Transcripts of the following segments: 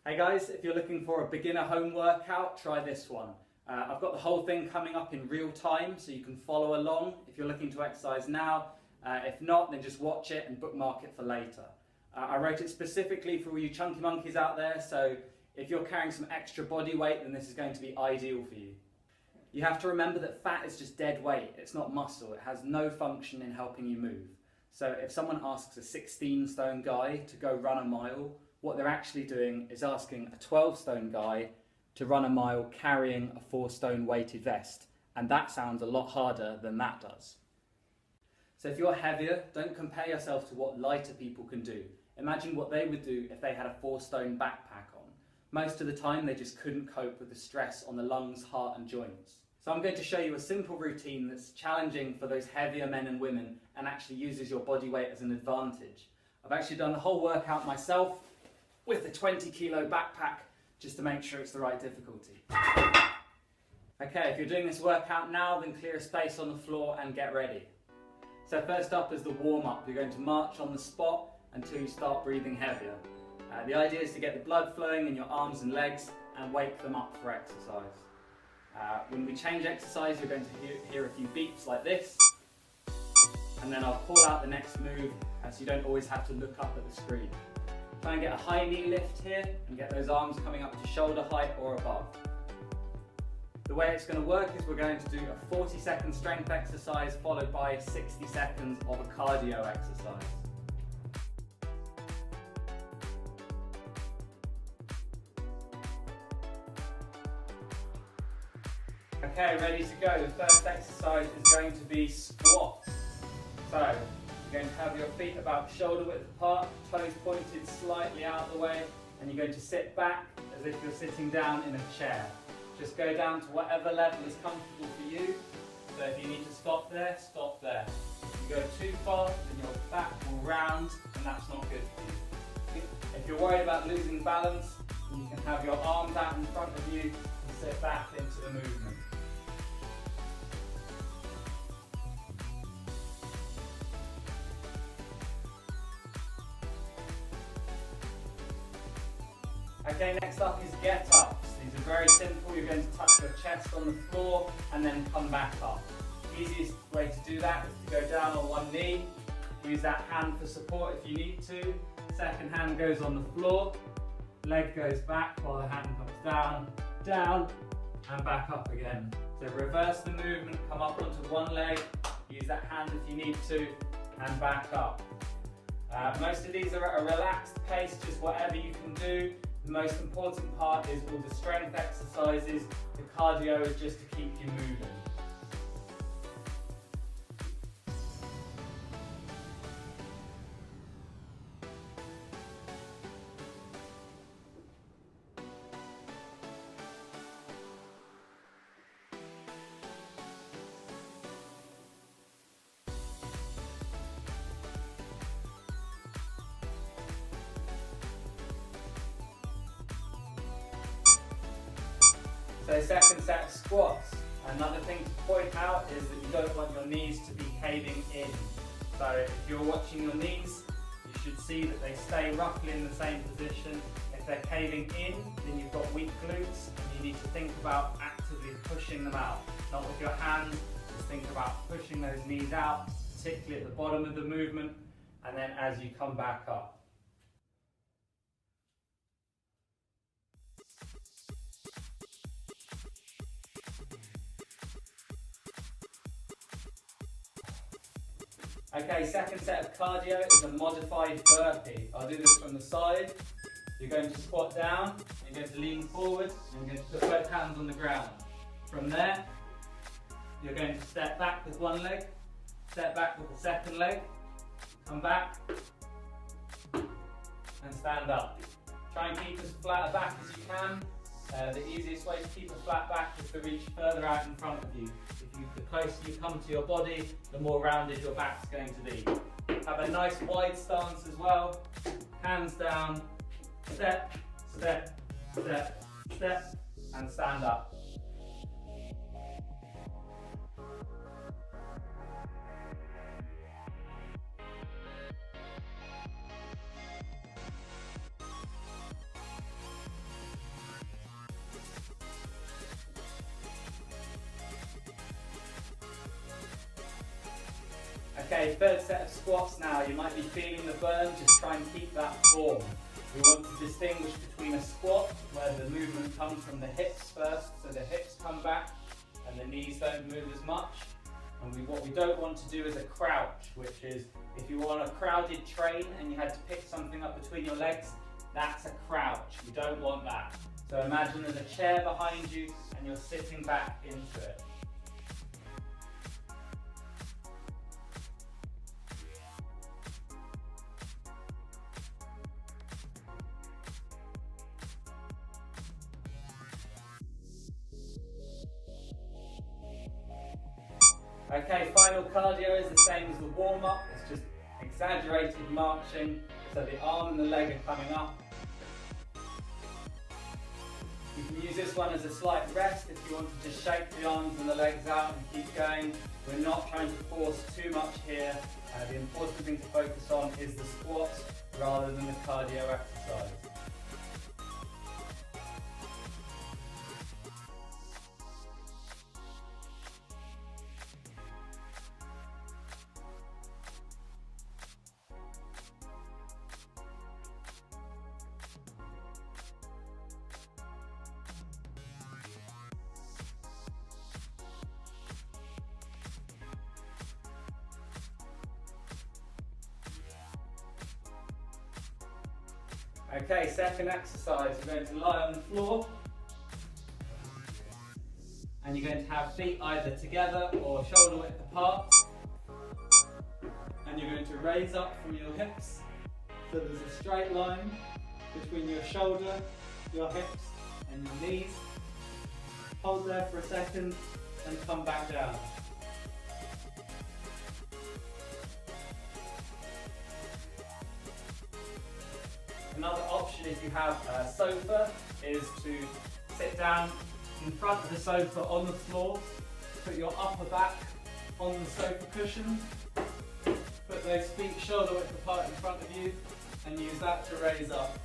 Hey guys, if you're looking for a beginner home workout, try this one. I've got the whole thing coming up in real time so you can follow along if you're looking to exercise now. If not, then just watch it and bookmark it for later. I wrote it specifically for all you chunky monkeys out there, so if you're carrying some extra body weight, then this is going to be ideal for you. You have to remember that fat is just dead weight, it's not muscle, it has no function in helping you move. So if someone asks a 16-stone guy to go run a mile, what they're actually doing is asking a 12-stone guy to run a mile carrying a 4-stone weighted vest. And that sounds a lot harder than that does. So if you're heavier, don't compare yourself to what lighter people can do. Imagine what they would do if they had a 4-stone backpack on. Most of the time they just couldn't cope with the stress on the lungs, heart and joints. So I'm going to show you a simple routine that's challenging for those heavier men and women and actually uses your body weight as an advantage. I've actually done the whole workout myself with a 20-kilo backpack just to make sure it's the right difficulty. Okay, if you're doing this workout now, then clear a space on the floor and get ready. So first up is the warm-up. You're going to march on the spot until you start breathing heavier. The idea is to get the blood flowing in your arms and legs and wake them up for exercise. When we change exercise, you're going to hear a few beeps like this, and then I'll call out the next move so you don't always have to look up at the screen. Try and get a high knee lift here and get those arms coming up to shoulder height or above. The way it's going to work is we're going to do a 40-second strength exercise followed by 60 seconds of a cardio exercise. Okay, ready to go. The first exercise is going to be squats. So, you're going to have your feet about shoulder width apart, toes pointed slightly out of the way, and you're going to sit back as if you're sitting down in a chair. Just go down to whatever level is comfortable for you. So if you need to stop there, stop there. If you go too far, then your back will round, and that's not good for you. If you're worried about losing balance, then you can have your arms out in front of you and sit back into the movement. Okay, next up is get-ups. These are very simple. You're going to touch your chest on the floor and then come back up. The easiest way to do that is to go down on one knee. Use that hand for support if you need to. Second hand goes on the floor. Leg goes back while the hand comes down, down, and back up again. So reverse the movement, come up onto one leg, use that hand if you need to, and back up. Most of these are at a relaxed pace, just whatever you can do. The most important part is all the strength exercises. The cardio is just to keep you moving. So second set of squats. Another thing to point out is that you don't want your knees to be caving in. So if you're watching your knees, you should see that they stay roughly in the same position. If they're caving in, then you've got weak glutes and you need to think about actively pushing them out. Not with your hands, just think about pushing those knees out, particularly at the bottom of the movement, and then as you come back up. Okay, second set of cardio is a modified burpee. I'll do this from the side. You're going to squat down, you're going to lean forward, and you're going to put both hands on the ground. From there, you're going to step back with one leg, step back with the second leg, come back, and stand up. Try and keep as flat a back as you can. The easiest way to keep a flat back is to reach further out in front of you. The closer you come to your body, the more rounded your back's going to be. Have a nice wide stance as well. Hands down, step, step, step, step, and stand up. Okay, third set of squats now. You might be feeling the burn, just try and keep that form. We want to distinguish between a squat, where the movement comes from the hips first, so the hips come back and the knees don't move as much. And what we don't want to do is a crouch, which is if you were on a crowded train and you had to pick something up between your legs, that's a crouch. We don't want that. So imagine there's a chair behind you and you're sitting back into it. Okay, final cardio is the same as the warm-up. It's just exaggerated marching, so the arm and the leg are coming up. You can use this one as a slight rest if you want to just shake the arms and the legs out and keep going. We're not trying to force too much here. The important thing to focus on is the squats rather than the cardio exercise. Okay, second exercise, you're going to lie on the floor and you're going to have feet either together or shoulder width apart, and you're going to raise up from your hips so there's a straight line between your shoulder, your hips and your knees. Hold there for a second and come back down. Another option if you have a sofa is to sit down in front of the sofa on the floor, put your upper back on the sofa cushion, put those feet shoulder width apart in front of you and use that to raise up.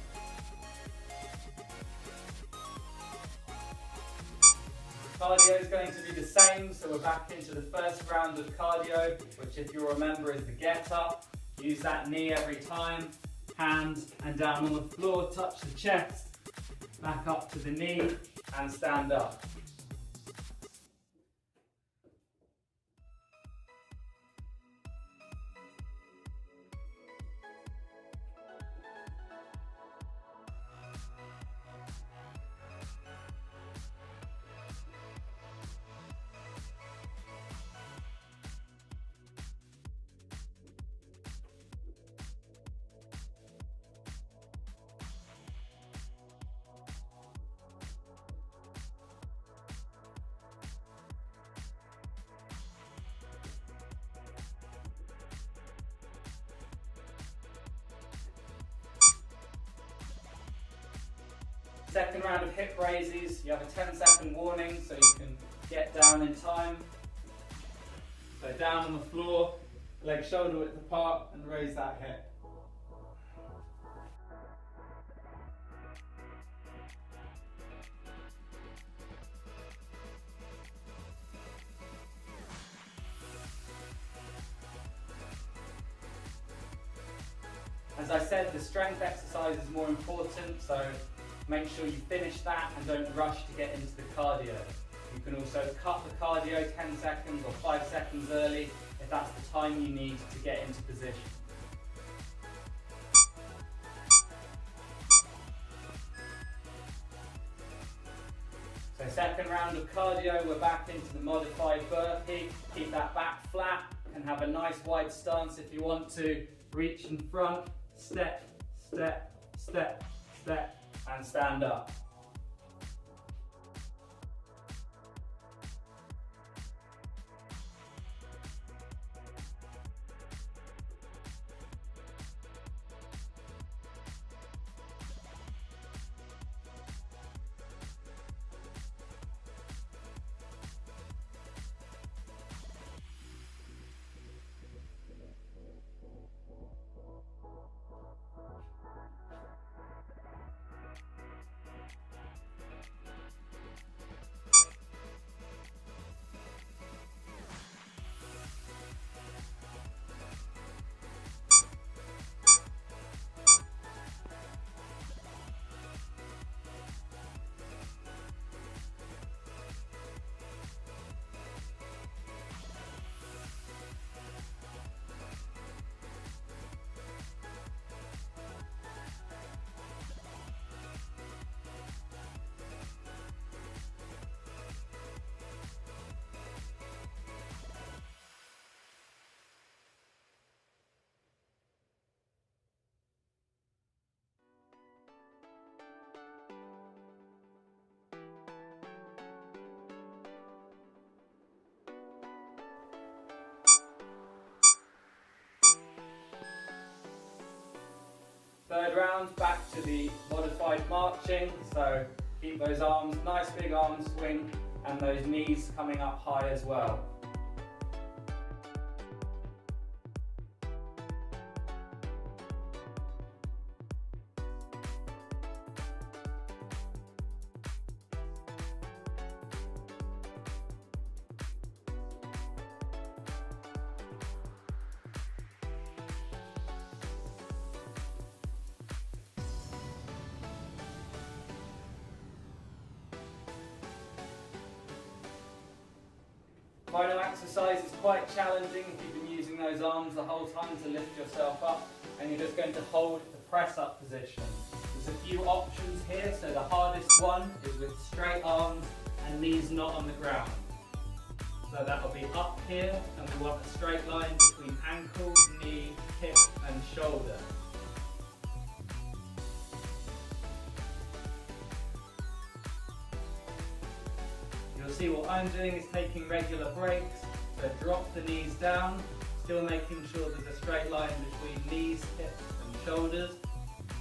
Cardio is going to be the same, so we're back into the first round of cardio, which if you remember is the get up. Use that knee every time. Hands and down on the floor, touch the chest, back up to the knee and stand up. Second round of hip raises, you have a 10-second warning so you can get down in time. So down on the floor, legs shoulder width apart and raise that hip. As I said, the strength exercise is more important, so make sure you finish that and don't rush to get into the cardio. You can also cut the cardio 10 seconds or 5 seconds early if that's the time you need to get into position. So second round of cardio, we're back into the modified burpee. Keep that back flat and have a nice wide stance if you want to. Reach in front, step, step, step, step, and stand up. Third round, back to the modified marching. So keep those arms, nice big arm swing, and those knees coming up high as well. Final exercise is quite challenging if you've been using those arms the whole time to lift yourself up, and you're just going to hold the press up position. There's a few options here, so the hardest one is with straight arms and knees not on the ground. So that'll be up here, and we want a straight line between ankle, knee, hip and shoulder. You'll see what I'm doing is taking regular breaks, so drop the knees down, still making sure there's a straight line between knees, hips and shoulders,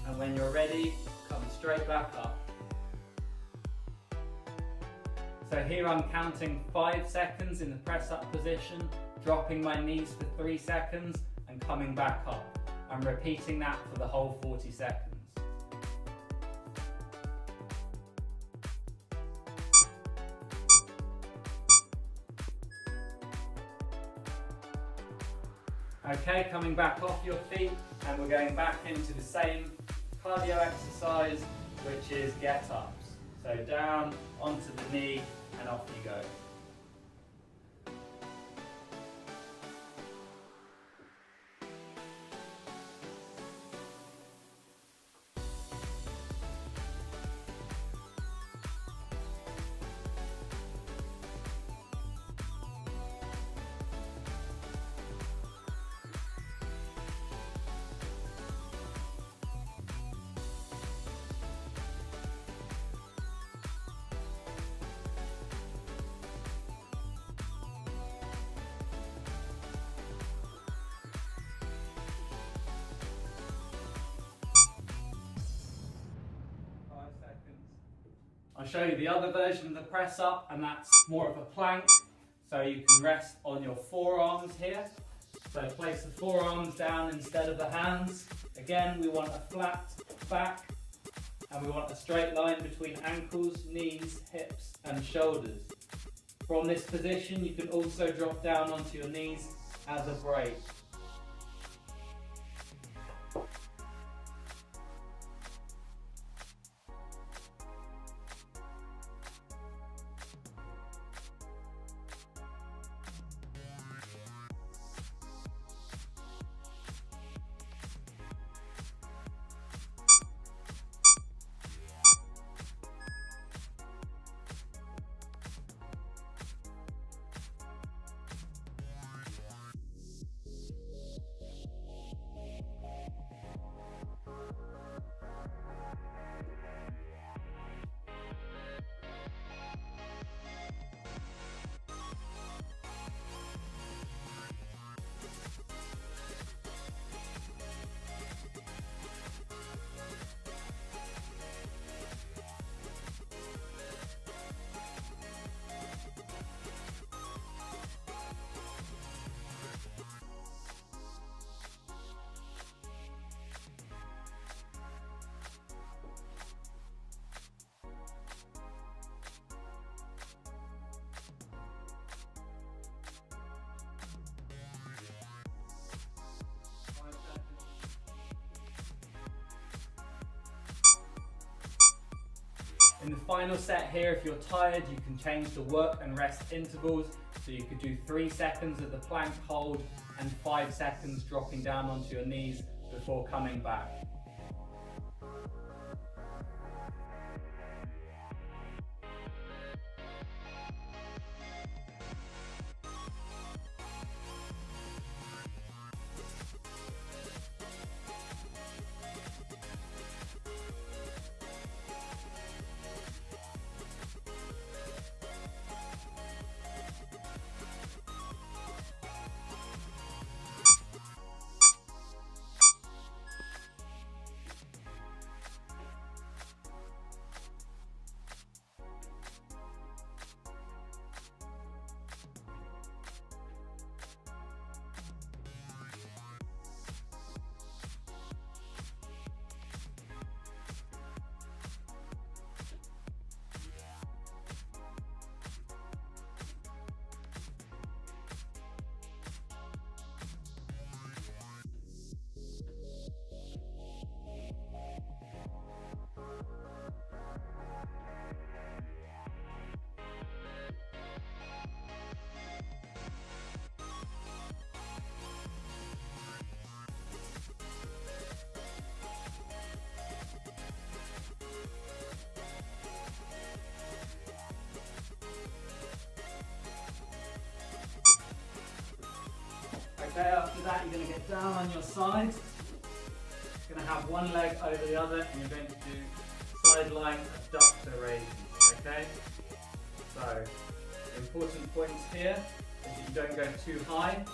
and when you're ready, come straight back up. So here I'm counting 5 seconds in the press up position, dropping my knees for 3 seconds and coming back up. I'm repeating that for the whole 40 seconds. Okay, coming back off your feet, and we're going back into the same cardio exercise, which is get-ups. So down, onto the knee, and off you go. I'll show you the other version of the press up, and that's more of a plank. So you can rest on your forearms here. So place the forearms down instead of the hands. Again, we want a flat back, and we want a straight line between ankles, knees, hips and shoulders. From this position, you can also drop down onto your knees as a break. In the final set here, if you're tired, you can change the work and rest intervals. So you could do 3 seconds of the plank hold and 5 seconds dropping down onto your knees before coming back. you're going to get down on your side. You're going to have one leg over the other and you're going to do sideline abductor raises, okay? So, the important points here is that you don't go too high,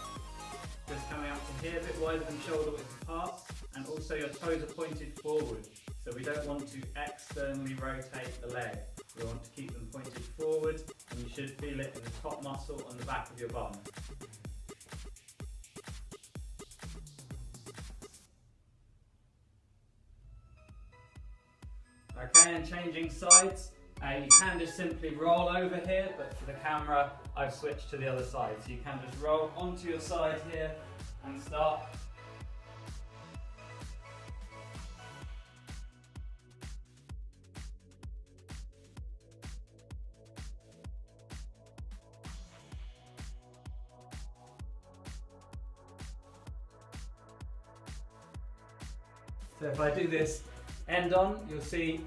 just coming up to here, a bit wider than shoulder width apart, and also your toes are pointed forward. So we don't want to externally rotate the leg. We want to keep them pointed forward, and you should feel it in the top muscle on the back of your bum. Okay, and changing sides. You can just simply roll over here, but for the camera, I've switched to the other side. So you can just roll onto your side here and start. So if I do this end on, you'll see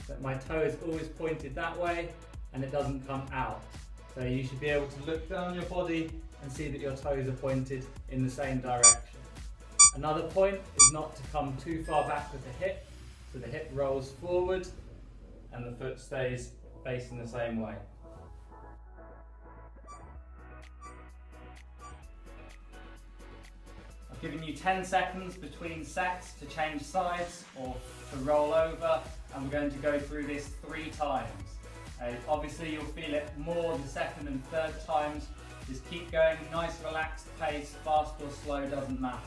that my toe is always pointed that way and it doesn't come out. So you should be able to look down your body and see that your toes are pointed in the same direction. Another point is not to come too far back with the hip, so the hip rolls forward and the foot stays facing the same way. I've given you 10 seconds between sets to change sides or to roll over, and we're going to go through this 3 times. Obviously you'll feel it more the second and third times. Just keep going, nice relaxed pace, fast or slow, doesn't matter.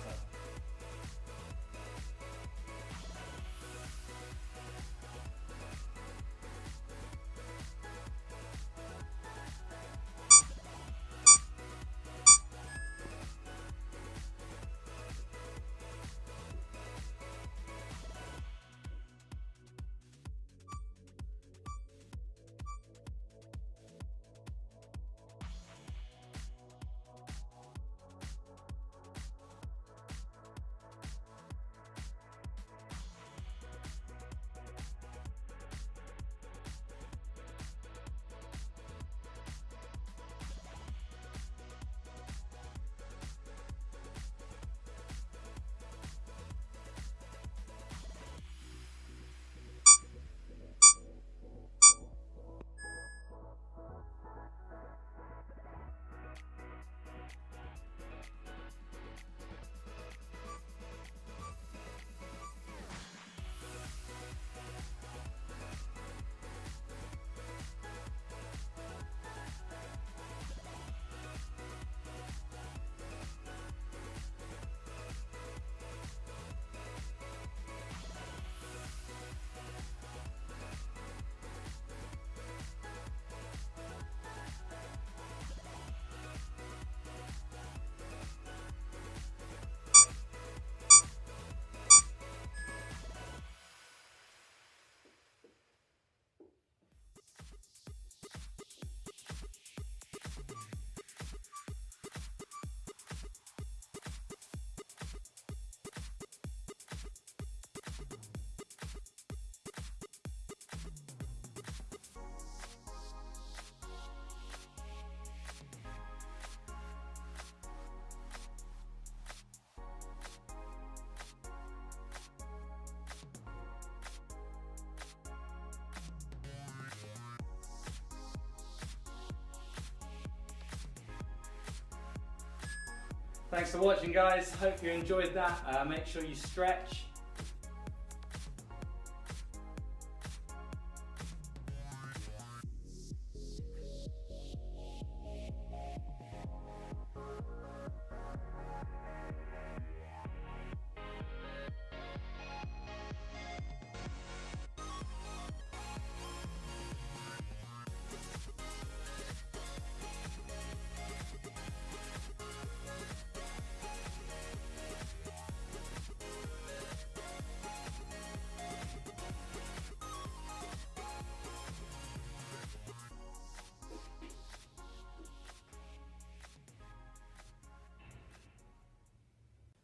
Thanks for watching, guys. Hope you enjoyed that. Make sure you stretch.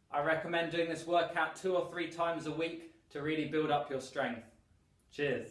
I recommend doing this workout 2 or 3 times a week to really build up your strength. Cheers.